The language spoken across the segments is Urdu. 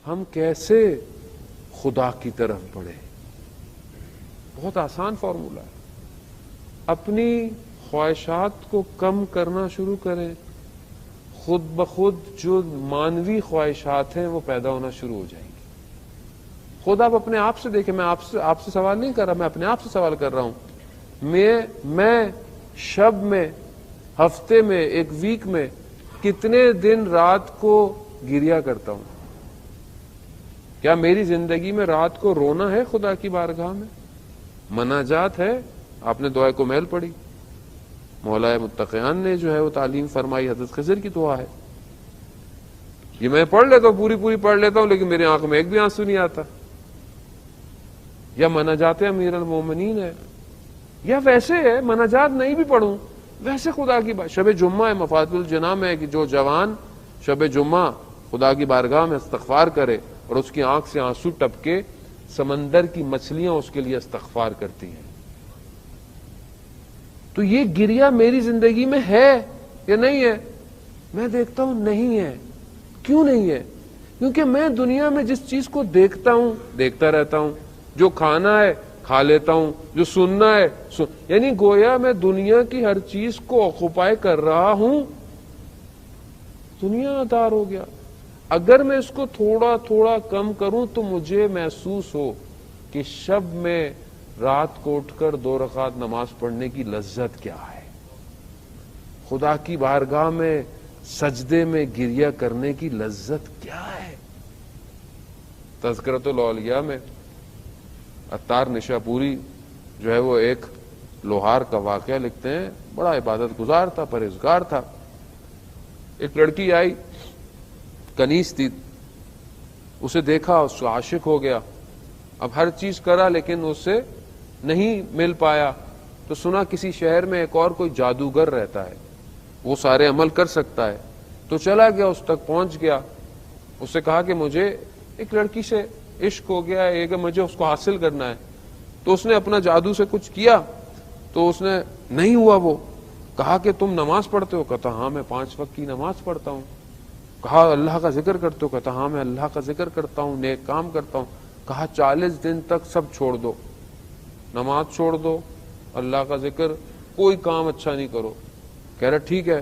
ہم کیسے خدا کی طرف بڑھیں؟ بہت آسان فارمولہ ہے. اپنی خواہشات کو کم کرنا شروع کریں، خود بخود جو مانوی خواہشات ہیں وہ پیدا ہونا شروع ہو جائیں گی. خود آپ اپنے آپ سے دیکھیں، میں آپ سے سوال نہیں کر رہا، میں اپنے آپ سے سوال کر رہا ہوں. میں شب میں، ہفتے میں، ایک ویک میں کتنے دن رات کو گریا کرتا ہوں؟ کیا میری زندگی میں رات کو رونا ہے خدا کی بارگاہ میں؟ مناجات ہے؟ آپ نے دعائے کو میل پڑھی، مولا متقیان نے جو ہے وہ تعلیم فرمائی، حضرت خضر کی دعا ہے. یہ میں پڑھ لیتا ہوں، پوری پڑھ لیتا ہوں، لیکن میری آنکھ میں ایک بھی آنسو نہیں آتا. یا مناجات امیر المومنین ہے، یا ویسے ہے مناجات نہیں بھی پڑھوں ویسے خدا کی شب جمعہ ہے، مفاتیح الجناح میں ہے کہ جو جوان شب جمعہ خدا کی بارگاہ میں استغفار کرے اور اس کی آنکھ سے آنسو ٹپکے، سمندر کی مچھلیاں اس کے لیے استغفار کرتی ہیں. تو یہ گریا میری زندگی میں ہے یا نہیں ہے؟ میں دیکھتا ہوں نہیں ہے. کیوں نہیں ہے؟ کیونکہ میں دنیا میں جس چیز کو دیکھتا ہوں دیکھتا رہتا ہوں، جو کھانا ہے کھا لیتا ہوں، جو سننا ہے یعنی گویا میں دنیا کی ہر چیز کو آکوپائی کر رہا ہوں. دنیا دار ہو گیا. اگر میں اس کو تھوڑا تھوڑا کم کروں تو مجھے محسوس ہو کہ شب میں رات کو اٹھ کر 2 رکعت نماز پڑھنے کی لذت کیا ہے، خدا کی بارگاہ میں سجدے میں گریا کرنے کی لذت کیا ہے. تذکرۃ الاولیاء میں عطار نشاپوری جو ہے وہ ایک لوہار کا واقعہ لکھتے ہیں. بڑا عبادت گزار تھا، پرہیزگار تھا. ایک لڑکی آئی، کنیز تھی، اسے دیکھا، اس کو عاشق ہو گیا. اب ہر چیز کرا لیکن اس سے نہیں مل پایا. تو سنا کسی شہر میں ایک اور کوئی جادوگر رہتا ہے، وہ سارے عمل کر سکتا ہے. تو چلا گیا، اس تک پہنچ گیا. اس سے کہا کہ مجھے ایک لڑکی سے عشق ہو گیا ہے کہ مجھے اس کو حاصل کرنا ہے. تو اس نے اپنا جادو سے کچھ کیا تو اس نے نہیں ہوا. وہ کہا کہ تم نماز پڑھتے ہو؟ کہتا ہاں میں 5 وقت کی نماز پڑھتا ہوں. کہا اللہ کا ذکر کرتے ہو؟ کہتا ہاں میں اللہ کا ذکر کرتا ہوں، نیک کام کرتا ہوں. کہا 40 دن تک سب چھوڑ دو، نماز چھوڑ دو، اللہ کا ذکر، کوئی کام اچھا نہیں کرو. کہہ رہا ٹھیک ہے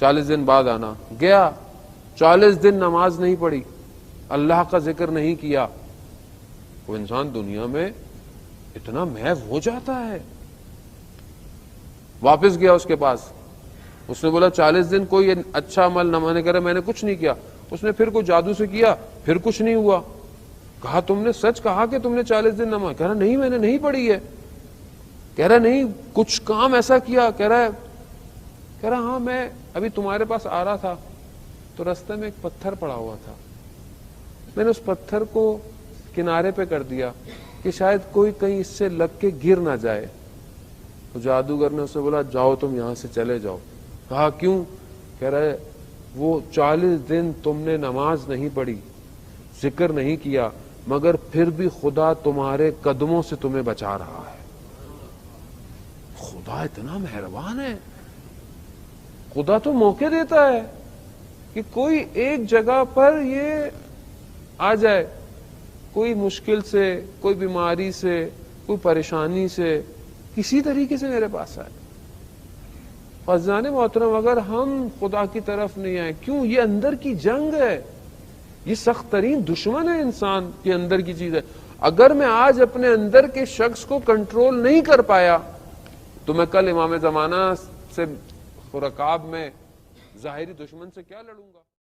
40 دن بعد آنا. گیا، 40 دن نماز نہیں پڑھی، اللہ کا ذکر نہیں کیا. وہ انسان دنیا میں اتنا محو ہو جاتا ہے. واپس گیا اس کے پاس، اس نے بولا 40 دن کوئی اچھا عمل نہ میں نے کہا میں نے کچھ نہیں کیا. اس نے پھر کوئی جادو سے کیا، پھر کچھ نہیں ہوا. کہا تم نے سچ کہا کہ تم نے 40 دن نماز؟ کہہ رہا نہیں میں نے نہیں پڑھی ہے. کہہ رہا نہیں کچھ کام ایسا کیا؟ کہہ رہا ہاں میں ابھی تمہارے پاس آ رہا تھا تو رستے میں ایک پتھر پڑا ہوا تھا، میں نے اس پتھر کو کنارے پہ کر دیا کہ شاید کوئی کہیں اس سے لگ کے گر نہ جائے. تو جادوگر نے اسے بولا جاؤ تم یہاں سے چلے جاؤ. کہا کیوں؟ کہہ رہے وہ 40 دن تم نے نماز نہیں پڑھی، ذکر نہیں کیا، مگر پھر بھی خدا تمہارے قدموں سے تمہیں بچا رہا ہے. خدا اتنا مہربان ہے. خدا تو موقع دیتا ہے کہ کوئی ایک جگہ پر یہ آ جائے، کوئی مشکل سے، کوئی بیماری سے، کوئی پریشانی سے، کسی طریقے سے میرے پاس آئے. عزیزان محترم اگر ہم خدا کی طرف نہیں آئے، کیوں؟ یہ اندر کی جنگ ہے، یہ سخت ترین دشمن ہے انسان کے اندر کی چیز ہے. اگر میں آج اپنے اندر کے شخص کو کنٹرول نہیں کر پایا تو میں کل امام زمانہ سے رکاب میں ظاہری دشمن سے کیا لڑوں گا؟